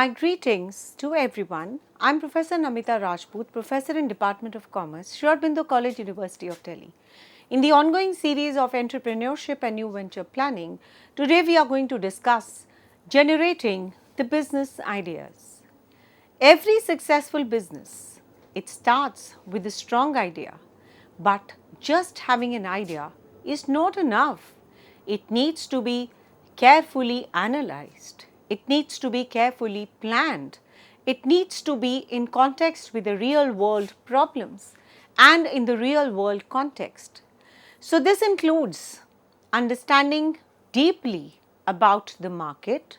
My greetings to everyone. I'm Professor Namita Rajput, Professor in Department of Commerce, Sri Aurobindo College, University of Delhi. In the ongoing series of entrepreneurship and new venture planning, today we are going to discuss generating the business ideas. Every successful business, it starts with a strong idea, but just having an idea is not enough. It needs to be carefully analyzed. It needs to be carefully planned. It needs to be in context with the real world problems and in the real world context. So, this includes understanding deeply about the market,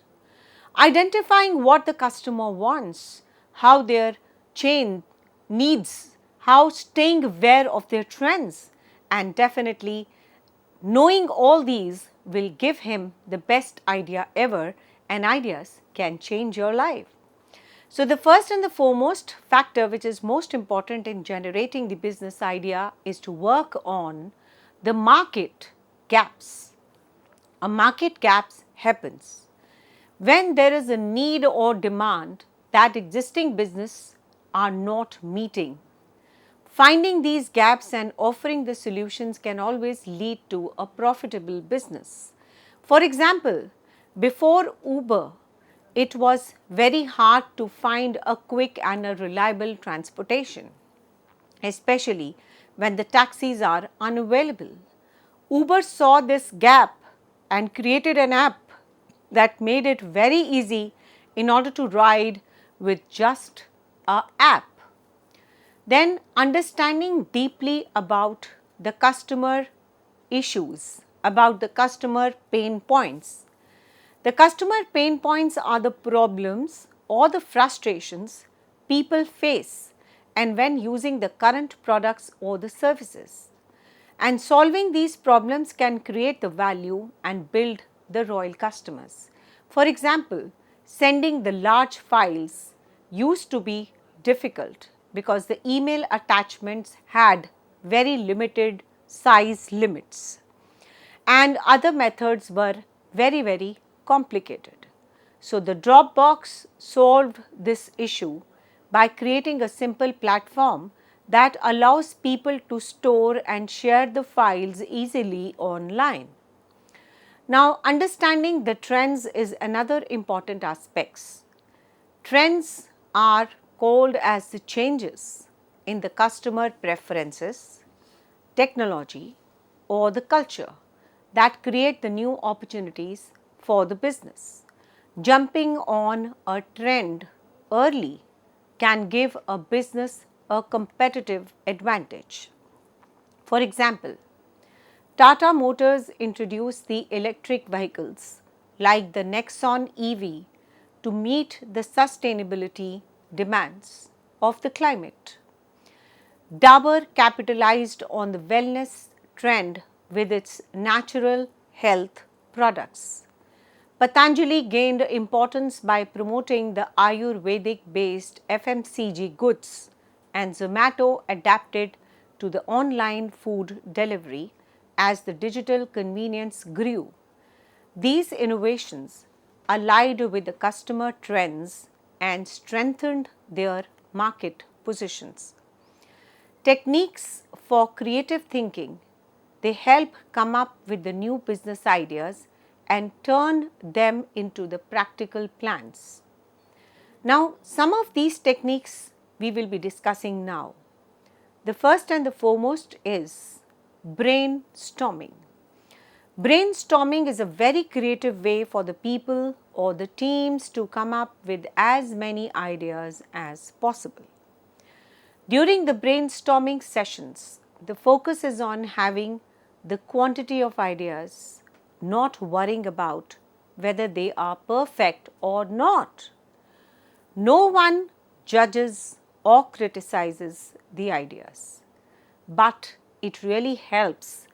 identifying what the customer wants, how their chain needs, how staying aware of their trends, and definitely knowing all these will give him the best idea ever, and ideas can change your life. So, the first and the foremost factor which is most important in generating the business idea is to work on the market gaps. A market gaps happens when there is a need or demand that existing business are not meeting. Finding these gaps and offering the solutions can always lead to a profitable business. For example, before Uber, it was very hard to find a quick and a reliable transportation, especially when the taxis are unavailable. Uber saw this gap and created an app that made it very easy in order to ride with just a app. Then understanding deeply about the customer issues, about the customer pain points. The customer pain points are the problems or the frustrations people face and when using the current products or the services. And solving these problems can create the value and build the loyal customers. For example, sending the large files used to be difficult because the email attachments had very limited size limits and other methods were very complicated. So, the Dropbox solved this issue by creating a simple platform that allows people to store and share the files easily online. Now, understanding the trends is another important aspect. Trends are called as the changes in the customer preferences, technology or the culture that create the new opportunities for the business. Jumping on a trend early can give a business a competitive advantage. For example, Tata Motors introduced the electric vehicles like the Nexon EV to meet the sustainability demands of the climate. Dabur capitalized on the wellness trend with its natural health products. Patanjali gained importance by promoting the Ayurvedic based FMCG goods, and Zomato adapted to the online food delivery as the digital convenience grew. These innovations allied with the customer trends and strengthened their market positions. Techniques for creative thinking, they help come up with the new business ideas and turn them into the practical plans. Now, some of these techniques we will be discussing now. The first and the foremost is brainstorming. Brainstorming is a very creative way for the people or the teams to come up with as many ideas as possible. During the brainstorming sessions, the focus is on having the quantity of ideas, not worrying about whether they are perfect or not. No one judges or criticizes the ideas, but it really helps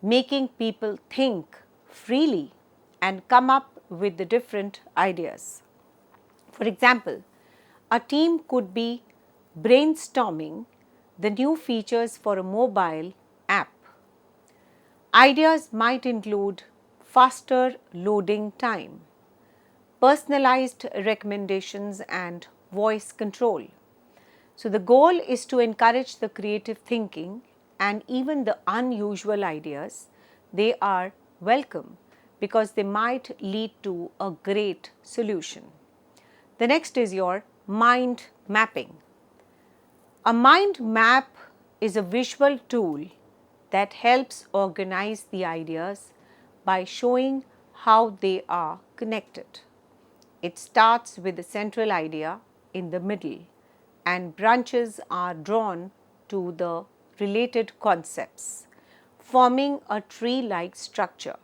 making people think freely and come up with the different ideas. For example, a team could be brainstorming the new features for a mobile app. Ideas might include faster loading time, personalized recommendations and voice control. So, the goal is to encourage the creative thinking and even the unusual ideas. They are welcome because they might lead to a great solution. The next is your mind mapping. A mind map is a visual tool that helps organize the ideas by showing how they are connected. It starts with the central idea in the middle and branches are drawn to the related concepts, forming a tree-like structure.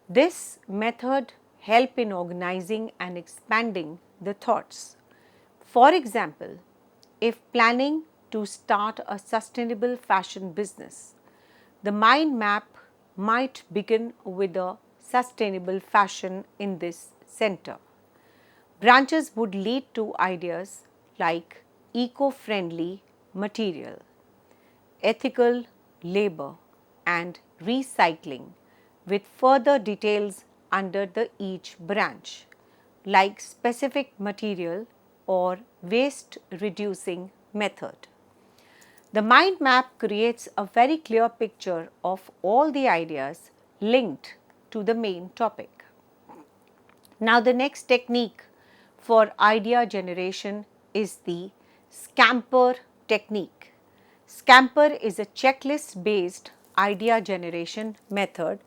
This method helps in organizing and expanding the thoughts. For example, if planning to start a sustainable fashion business, the mind map might begin with a sustainable fashion in this center. Branches would lead to ideas like eco-friendly material, ethical labor and recycling, with further details under the each branch like specific material or waste reducing method. The mind map creates a very clear picture of all the ideas linked to the main topic. Now, the next technique for idea generation is the scamper technique. Scamper is a checklist based idea generation method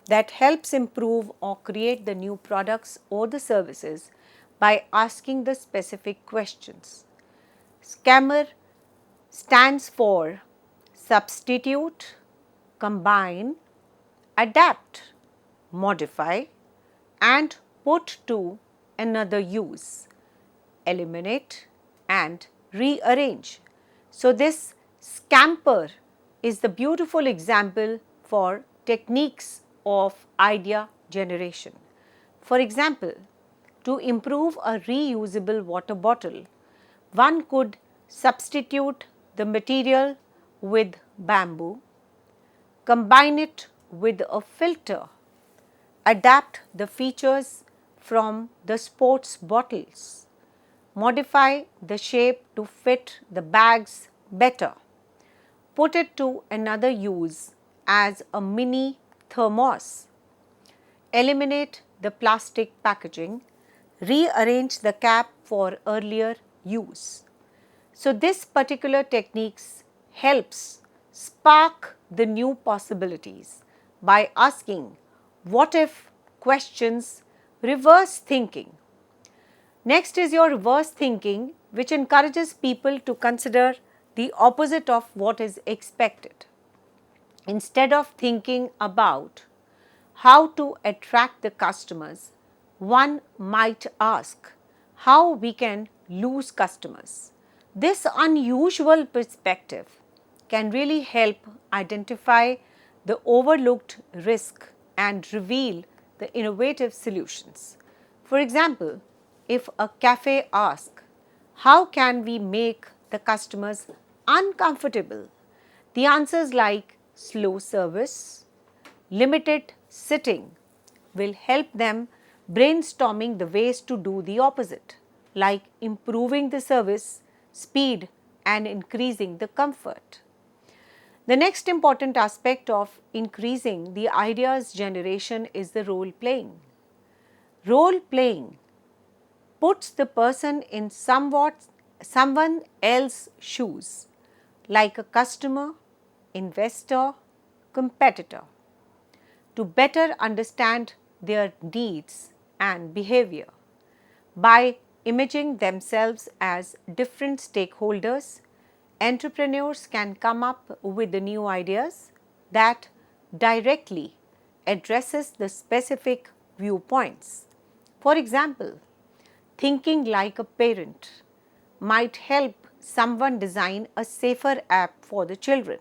that helps improve or create the new products or the services by asking the specific questions. Scamper stands for substitute, combine, adapt, modify and put to another use, eliminate and rearrange. So, this scamper is the beautiful example for techniques of idea generation. For example, to improve a reusable water bottle, one could substitute the material with bamboo, combine it with a filter, adapt the features from the sports bottles, modify the shape to fit the bags better, put it to another use as a mini thermos, eliminate the plastic packaging, rearrange the cap for earlier use. So, this particular techniques helps spark the new possibilities by asking what if questions, reverse thinking. Next is your reverse thinking, which encourages people to consider the opposite of what is expected. Instead of thinking about how to attract the customers, one might ask how we can lose customers. This unusual perspective can really help identify the overlooked risk and reveal the innovative solutions. For example, if a cafe asks, how can we make the customers uncomfortable? The answers like slow service, limited sitting will help them brainstorming the ways to do the opposite, like improving the service, speed and increasing the comfort. The next important aspect of increasing the ideas generation is the role playing. Role playing puts the person in someone else's shoes, like a customer, investor, competitor, to better understand their needs and behavior. By imaging themselves as different stakeholders, entrepreneurs can come up with the new ideas that directly addresses the specific viewpoints. For example, thinking like a parent might help someone design a safer app for the children.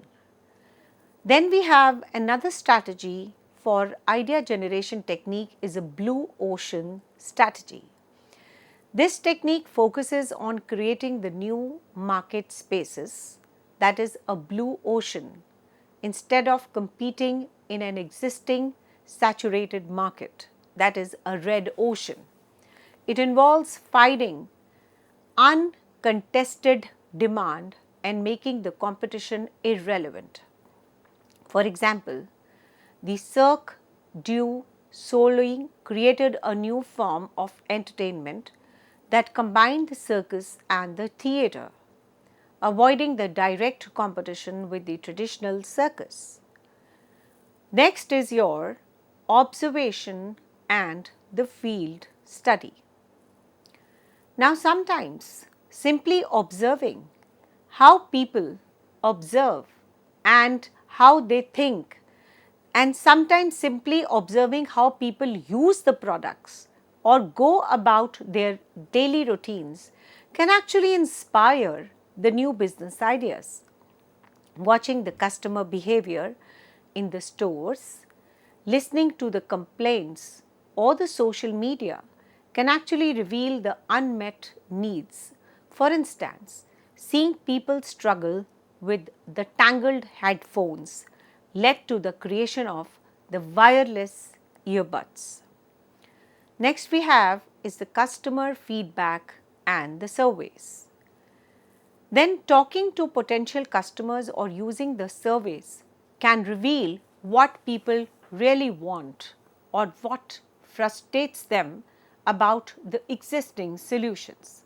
Then we have another strategy for idea generation technique is a blue ocean strategy. This technique focuses on creating the new market spaces, that is a blue ocean, instead of competing in an existing saturated market, that is a red ocean. It involves finding uncontested demand and making the competition irrelevant. For example, the Cirque du Soleil created a new form of entertainment that combined the circus and the theatre, avoiding the direct competition with the traditional circus. Next is your observation and the field study. Now, sometimes simply observing how people observe and how they think, and sometimes simply observing how people use the products or go about their daily routines can actually inspire the new business ideas. Watching the customer behavior in the stores, listening to the complaints or the social media can actually reveal the unmet needs. For instance, seeing people struggle with the tangled headphones led to the creation of the wireless earbuds. Next we have is the customer feedback and the surveys. Then talking to potential customers or using the surveys can reveal what people really want or what frustrates them about the existing solutions.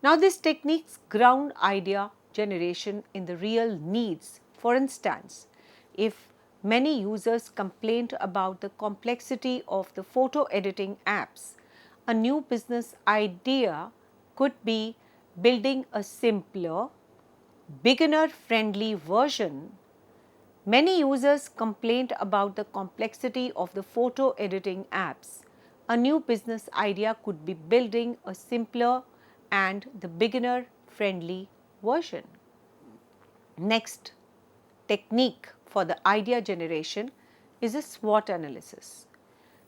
Now, this techniques ground idea generation in the real needs. For instance, if many users complained about the complexity of the photo editing apps, a new business idea could be building a simpler, beginner friendly version. Many users complained about the complexity of the photo editing apps. A new business idea could be building a simpler and the beginner friendly version. Next technique for the idea generation is a SWOT analysis.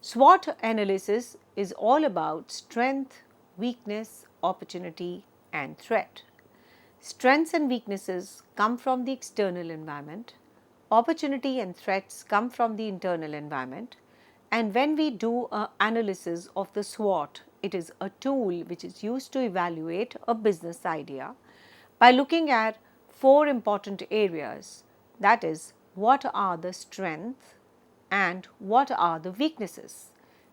SWOT analysis is all about strength, weakness, opportunity and threat. Strengths and weaknesses come from the external environment. Opportunity and threats come from the internal environment. And when we do an analysis of the SWOT, it is a tool which is used to evaluate a business idea by looking at four important areas, that is, what are the strengths and what are the weaknesses,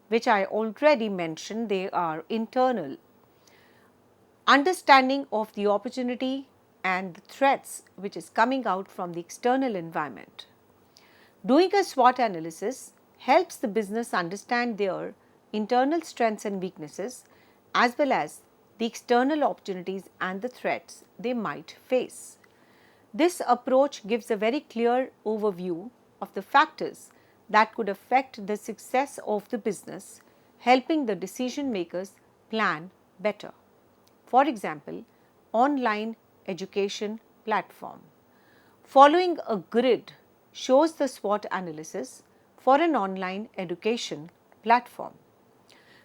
which I already mentioned, they are internal. Understanding of the opportunity and the threats which is coming out from the external environment. Doing a SWOT analysis helps the business understand their internal strengths and weaknesses as well as the external opportunities and the threats they might face. This approach gives a very clear overview of the factors that could affect the success of the business, helping the decision makers plan better. For example, online education platform. Following a grid shows the SWOT analysis for an online education platform.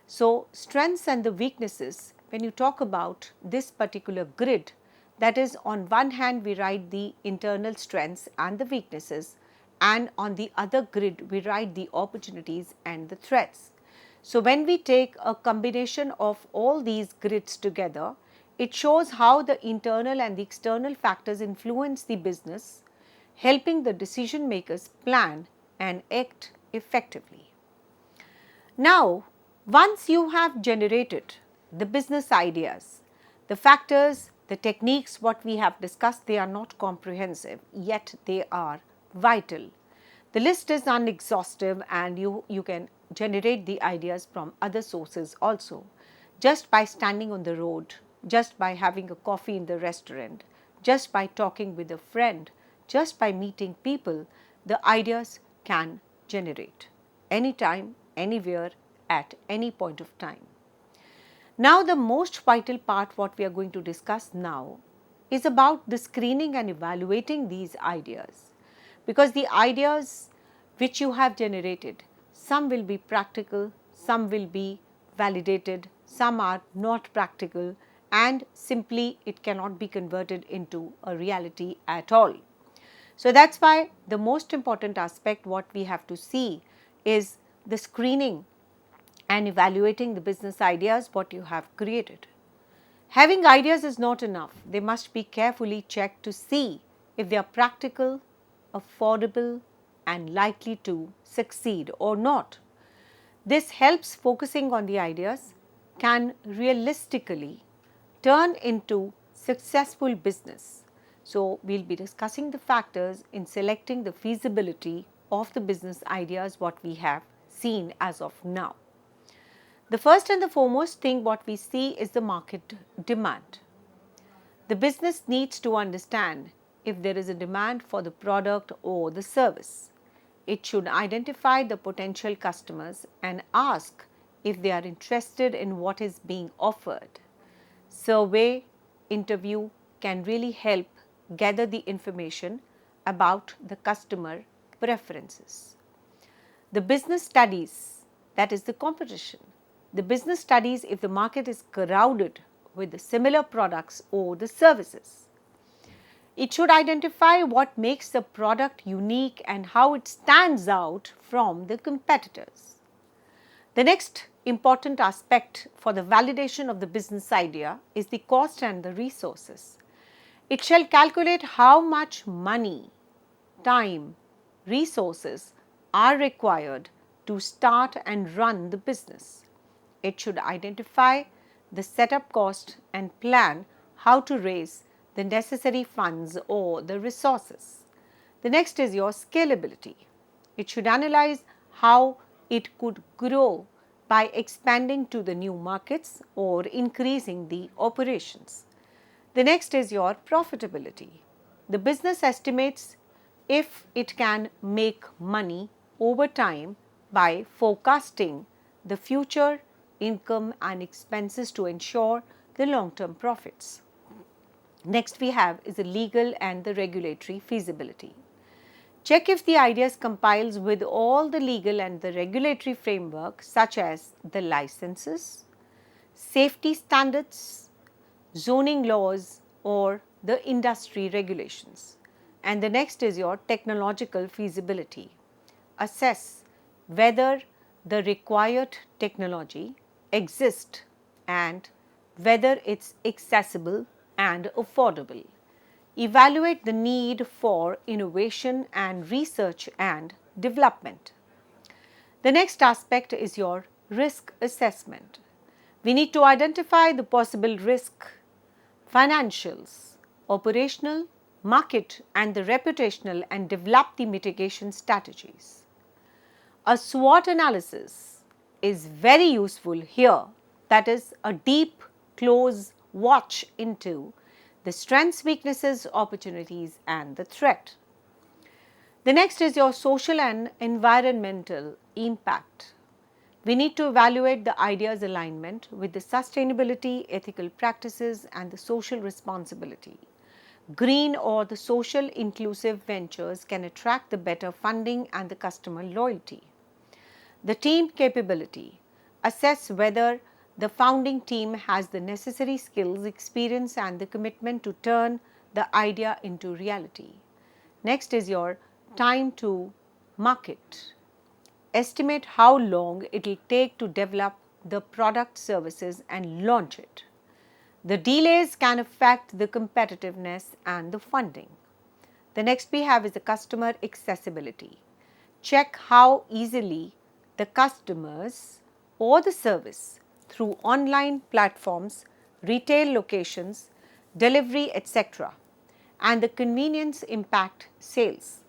So, strengths and the weaknesses, when you talk about this particular grid, that is, on one hand we write the internal strengths and the weaknesses, and on the other grid we write the opportunities and the threats. So, when we take a combination of all these grids together, it shows how the internal and the external factors influence the business, helping the decision makers plan and act effectively. Now, once you have generated the business ideas, the factors, the techniques what we have discussed, they are not comprehensive, yet they are vital. The list is unexhaustive and you can generate the ideas from other sources also, just by standing on the road, just by having a coffee in the restaurant, just by talking with a friend, just by meeting people, the ideas can generate anytime, anywhere, at any point of time. Now, the most vital part what we are going to discuss now is about the screening and evaluating these ideas, because the ideas which you have generated, some will be practical, some will be validated, some are not practical, and simply it cannot be converted into a reality at all. So, that is why the most important aspect what we have to see is the screening and evaluating the business ideas what you have created. Having ideas is not enough. They must be carefully checked to see if they are practical, affordable, and likely to succeed or not. This helps focusing on the ideas can realistically turn into successful business. So, we will be discussing the factors in selecting the feasibility of the business ideas what we have seen as of now. The first and the foremost thing what we see is the market demand. The business needs to understand if there is a demand for the product or the service. It should identify the potential customers and ask if they are interested in what is being offered. Survey, interview can really help gather the information about the customer preferences. The business studies, that is the competition. The business studies if the market is crowded with the similar products or the services. It should identify what makes the product unique and how it stands out from the competitors. The next important aspect for the validation of the business idea is the cost and the resources. It shall calculate how much money, time, resources are required to start and run the business. It should identify the setup cost and plan how to raise the necessary funds or the resources. The next is your scalability. It should analyze how it could grow by expanding to the new markets or increasing the operations. The next is your profitability. The business estimates if it can make money over time by forecasting the future income and expenses to ensure the long-term profits. Next we have is the legal and the regulatory feasibility. Check if the ideas compiles with all the legal and the regulatory framework such as the licenses, safety standards, zoning laws or the industry regulations. And the next is your technological feasibility. Assess whether the required technology exists and whether it's accessible and affordable. Evaluate the need for innovation and research and development. The next aspect is your risk assessment. We need to identify the possible risk, financials, operational, market and the reputational and develop the mitigation strategies. A SWOT analysis is very useful here, that is a deep, close watch into the strengths, weaknesses, opportunities and the threat. The next is your social and environmental impact. We need to evaluate the idea's alignment with the sustainability, ethical practices and the social responsibility. Green or the social inclusive ventures can attract the better funding and the customer loyalty. The team capability. Assess whether the founding team has the necessary skills, experience and the commitment to turn the idea into reality. Next is your time to market. Estimate how long it will take to develop the product, services and launch it. The delays can affect the competitiveness and the funding. The next we have is the customer accessibility. Check how easily the customers or the service through online platforms, retail locations, delivery, etc. and the convenience impact sales.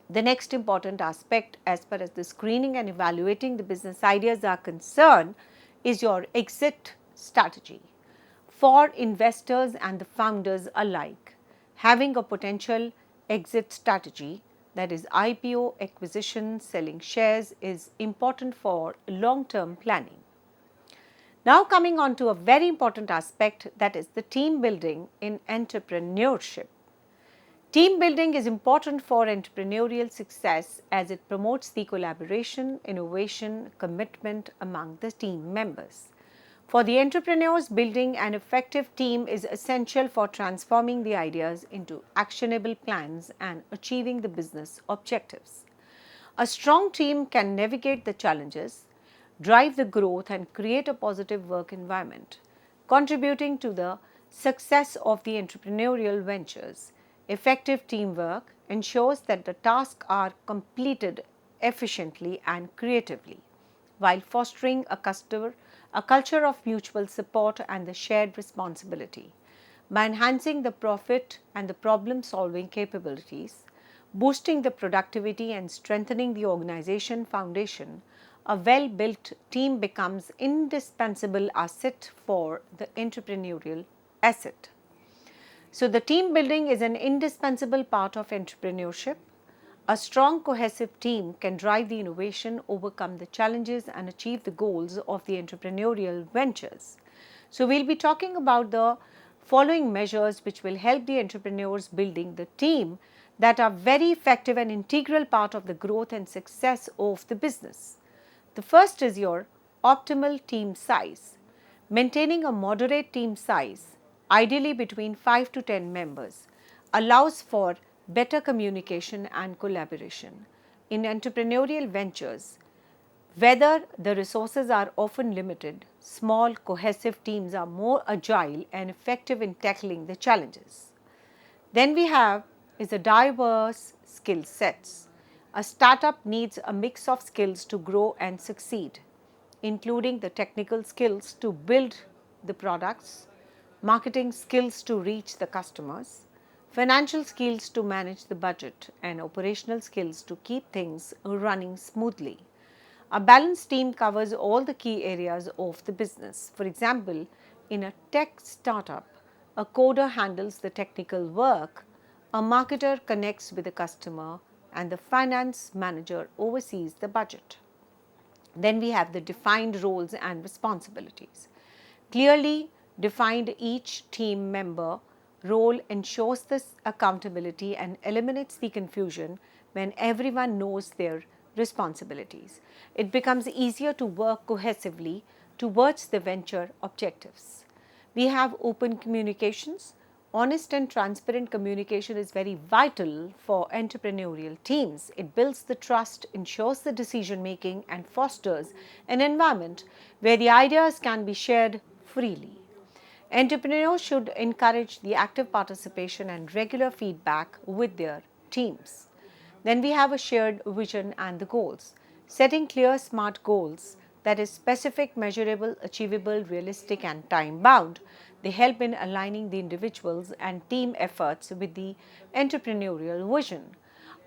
The next important aspect as far as the screening and evaluating the business ideas are concerned is your exit strategy. For investors and the founders alike, having a potential exit strategy, that is IPO, acquisition, selling shares, is important for long-term planning. Now coming on to a very important aspect, that is the team building in entrepreneurship. Team building is important for entrepreneurial success as it promotes the collaboration, innovation, commitment among the team members. For the entrepreneurs, building an effective team is essential for transforming the ideas into actionable plans and achieving the business objectives. A strong team can navigate the challenges, drive the growth and create a positive work environment, contributing to the success of the entrepreneurial ventures. Effective teamwork ensures that the tasks are completed efficiently and creatively, while fostering a culture of mutual support and the shared responsibility. By enhancing the profit and the problem solving capabilities, boosting the productivity and strengthening the organization foundation, a well built team becomes indispensable asset for the entrepreneurial asset. So, the team building is an indispensable part of entrepreneurship. A strong, cohesive team can drive the innovation, overcome the challenges, and achieve the goals of the entrepreneurial ventures. So, we'll be talking about the following measures which will help the entrepreneurs building the team that are very effective and integral part of the growth and success of the business. The first is your optimal team size. Maintaining a moderate team size, ideally between 5 to 10 members, allows for better communication and collaboration. In entrepreneurial ventures, whether the resources are often limited, small cohesive teams are more agile and effective in tackling the challenges. Then we have is a diverse skill sets. A startup needs a mix of skills to grow and succeed, including the technical skills to build the products, marketing skills to reach the customers, financial skills to manage the budget, and operational skills to keep things running smoothly. A balanced team covers all the key areas of the business. For example, in a tech startup, a coder handles the technical work, a marketer connects with the customer, and the finance manager oversees the budget. Then we have the defined roles and responsibilities. Clearly defined, each team member role ensures this accountability and eliminates the confusion when everyone knows their responsibilities. It becomes easier to work cohesively towards the venture objectives. We have open communications. Honest and transparent communication is very vital for entrepreneurial teams. It builds the trust, ensures the decision making, and fosters an environment where the ideas can be shared freely. Entrepreneurs should encourage the active participation and regular feedback with their teams. Then we have a shared vision and the goals. Setting clear, smart goals that is specific, measurable, achievable, realistic, and time bound. They help in aligning the individuals and team efforts with the entrepreneurial vision.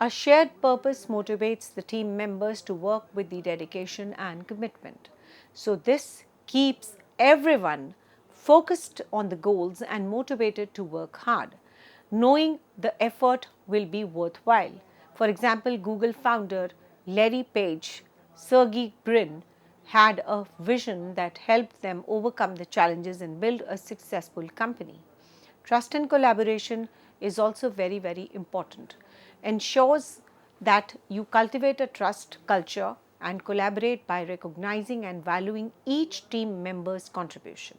A shared purpose motivates the team members to work with the dedication and commitment. So, this keeps everyone focused on the goals and motivated to work hard, knowing the effort will be worthwhile. For example, Google founder Larry Page, Sergey Brin had a vision that helped them overcome the challenges and build a successful company. Trust and collaboration is also very, very important. Ensures that you cultivate a trust culture and collaborate by recognizing and valuing each team member's contribution.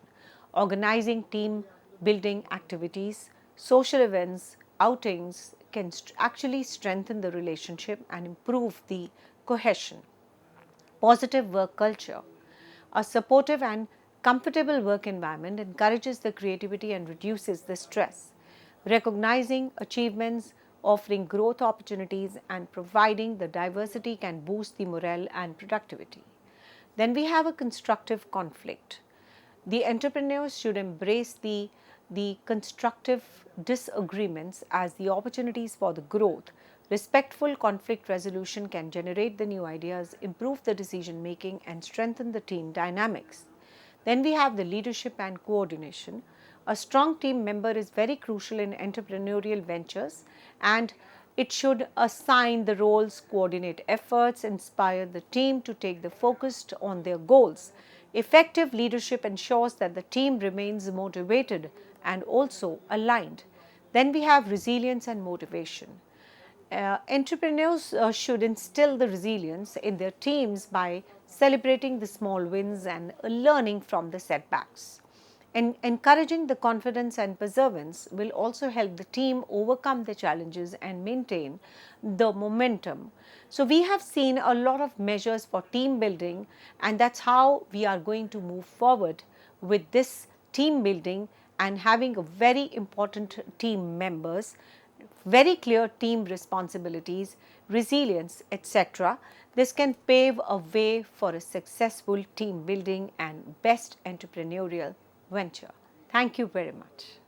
Organizing team building activities, social events, outings can actually strengthen the relationship and improve the cohesion. Positive work culture. A supportive and comfortable work environment encourages the creativity and reduces the stress. Recognizing achievements, offering growth opportunities, and providing the diversity can boost the morale and productivity. Then we have a constructive conflict. The entrepreneurs should embrace the constructive disagreements as the opportunities for the growth. Respectful conflict resolution can generate the new ideas, improve the decision making, and strengthen the team dynamics. Then we have the leadership and coordination. A strong team member is very crucial in entrepreneurial ventures, and it should assign the roles, coordinate efforts, inspire the team to take the focus on their goals. Effective leadership ensures that the team remains motivated and also aligned. Then we have resilience and motivation. Entrepreneurs should instill the resilience in their teams by celebrating the small wins and learning from the setbacks. And encouraging the confidence and perseverance will also help the team overcome the challenges and maintain the momentum. So, we have seen a lot of measures for team building, and that's how we are going to move forward with this team building and having a very important team members, very clear team responsibilities, resilience, etc. This can pave a way for a successful team building and best entrepreneurial venture. Thank you very much.